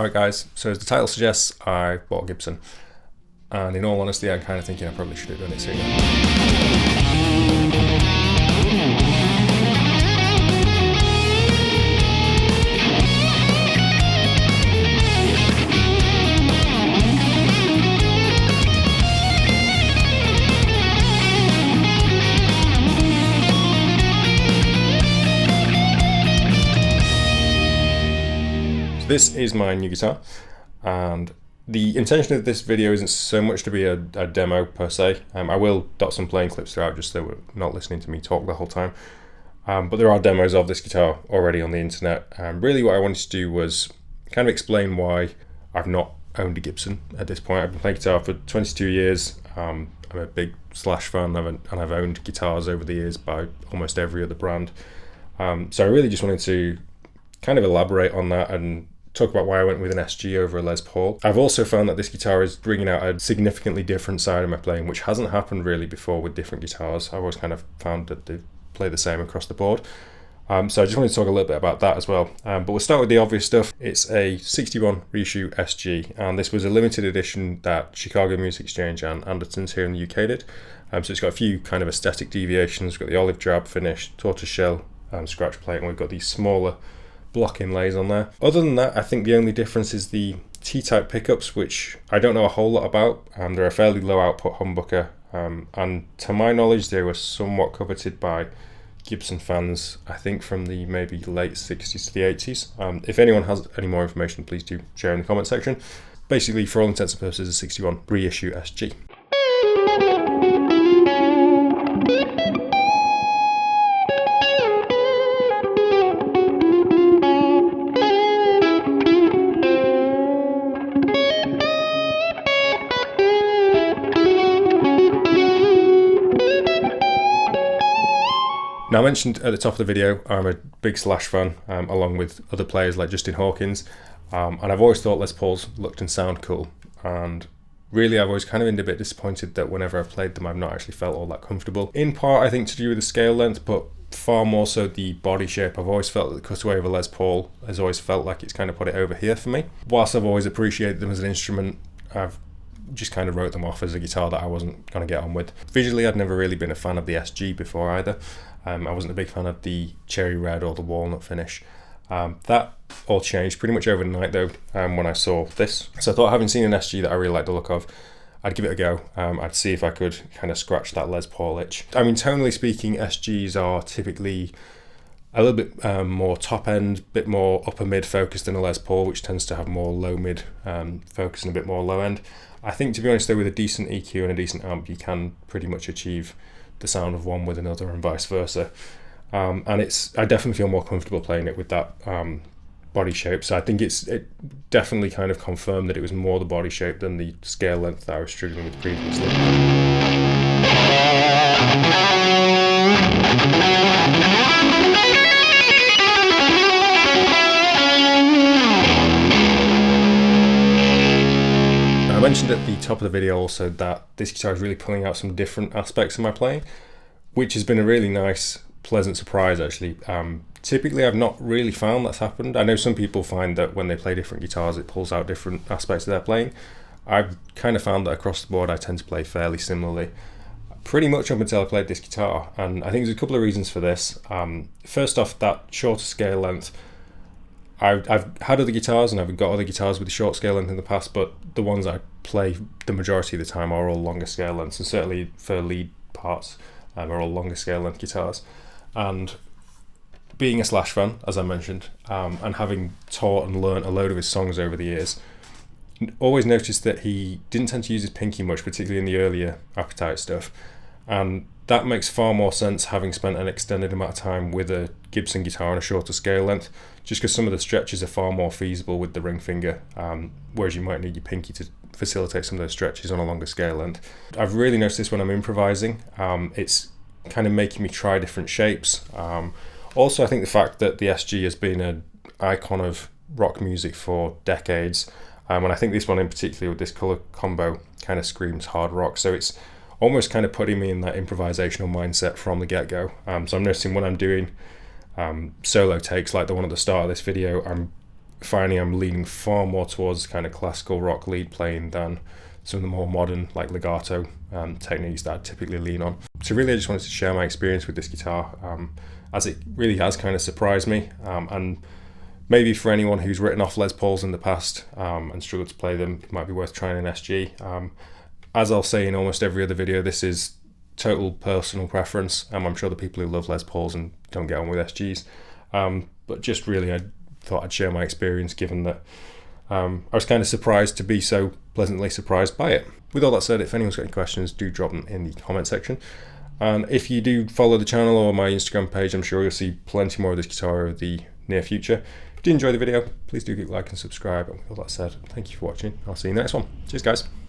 Alright guys, so as the title suggests, I bought a Gibson. And in all honesty, I'm kind of thinking I probably should have done it sooner. This is my new guitar, and the intention of this video isn't so much to be a demo per se. I will dot some playing clips throughout just so we're not listening to me talk the whole time. But there are demos of this guitar already on the internet. Really what I wanted to do was kind of explain why I've not owned a Gibson at this point. I've been playing guitar for 22 years. I'm a big Slash fan, and I've owned guitars over the years by almost every other brand. So I really just wanted to kind of elaborate on that and talk about why I went with an SG over a Les Paul. I've also found that this guitar is bringing out a significantly different side of my playing, which hasn't happened really before with different guitars. I've always kind of found that they play the same across the board. So I just wanted to talk a little bit about that as well. But we'll start with the obvious stuff. It's a 61 Reissue SG, and this was a limited edition that Chicago Music Exchange and Andertons here in the UK did. So it's got a few kind of aesthetic deviations. We've got the olive drab finish, tortoiseshell scratch plate, and we've got these smaller block inlays on there. Other than that, I think the only difference is the T-type pickups, which I don't know a whole lot about. They're a fairly low output humbucker, and to my knowledge they were somewhat coveted by Gibson fans, I think from the maybe late 60s to the 80s. If anyone has any more information, please do share in the comment section. Basically, for all intents and purposes, a 61 Reissue SG. Now, I mentioned at the top of the video, I'm a big Slash fan, along with other players like Justin Hawkins, and I've always thought Les Pauls looked and sound cool, and really I've always kind of been a bit disappointed that whenever I've played them I've not actually felt all that comfortable. In part I think to do with the scale length, but far more so the body shape. I've always felt that the cutaway of a Les Paul has always felt like it's kind of put it over here for me. Whilst I've always appreciated them as an instrument, I've just kind of wrote them off as a guitar that I wasn't going to get on with. Visually, I'd never really been a fan of the SG before either. I wasn't a big fan of the cherry red or the walnut finish. That all changed pretty much overnight though, when I saw this. So I thought, having seen an SG that I really like the look of, I'd give it a go. I'd see if I could kind of scratch that Les Paul itch. I mean, tonally speaking, SGs are typically a little bit more top end, bit more upper mid focused than a Les Paul, which tends to have more low mid focus and a bit more low end. I think, to be honest though, with a decent EQ and a decent amp, you can pretty much achieve the sound of one with another and vice versa. And I definitely feel more comfortable playing it with that body shape. So I think it definitely kind of confirmed that it was more the body shape than the scale length that I was struggling with previously. I mentioned at the top of the video also that this guitar is really pulling out some different aspects of my playing, which has been a really nice, pleasant surprise actually. Typically I've not really found that's happened. I know some people find that when they play different guitars it pulls out different aspects of their playing. I've kind of found that across the board I tend to play fairly similarly, pretty much up until I played this guitar, and I think there's a couple of reasons for this. First off, that shorter scale length. I've had other guitars and I've got other guitars with a short scale length in the past, but the ones I play the majority of the time are all longer scale lengths, and certainly for lead parts are all longer scale length guitars. And being a Slash fan, as I mentioned, and having taught and learnt a load of his songs over the years, always noticed that he didn't tend to use his pinky much, particularly in the earlier Appetite stuff, and that makes far more sense having spent an extended amount of time with a Gibson guitar on a shorter scale length, just because some of the stretches are far more feasible with the ring finger, whereas you might need your pinky to facilitate some of those stretches on a longer scale length. I've really noticed this when I'm improvising. It's kind of making me try different shapes. Also, I think the fact that the SG has been an icon of rock music for decades, and I think this one in particular with this colour combo kind of screams hard rock, so it's almost kind of putting me in that improvisational mindset from the get-go. So I'm noticing when I'm doing solo takes like the one at the start of this video, I'm finding I'm leaning far more towards kind of classical rock lead playing than some of the more modern like legato techniques that I typically lean on. So really I just wanted to share my experience with this guitar, as it really has kind of surprised me, and maybe for anyone who's written off Les Pauls in the past and struggled to play them, it might be worth trying an SG. As I'll say in almost every other video, this is total personal preference. I'm sure the people who love Les Pauls and don't get on with SGs, but just really I thought I'd share my experience, given that I was kind of surprised to be so pleasantly surprised by it. With all that said, if anyone's got any questions, do drop them in the comment section. And if you do follow the channel or my Instagram page, I'm sure you'll see plenty more of this guitar over the near future. If you did enjoy the video, please do click like and subscribe. And with all that said, thank you for watching. I'll see you in the next one. Cheers, guys.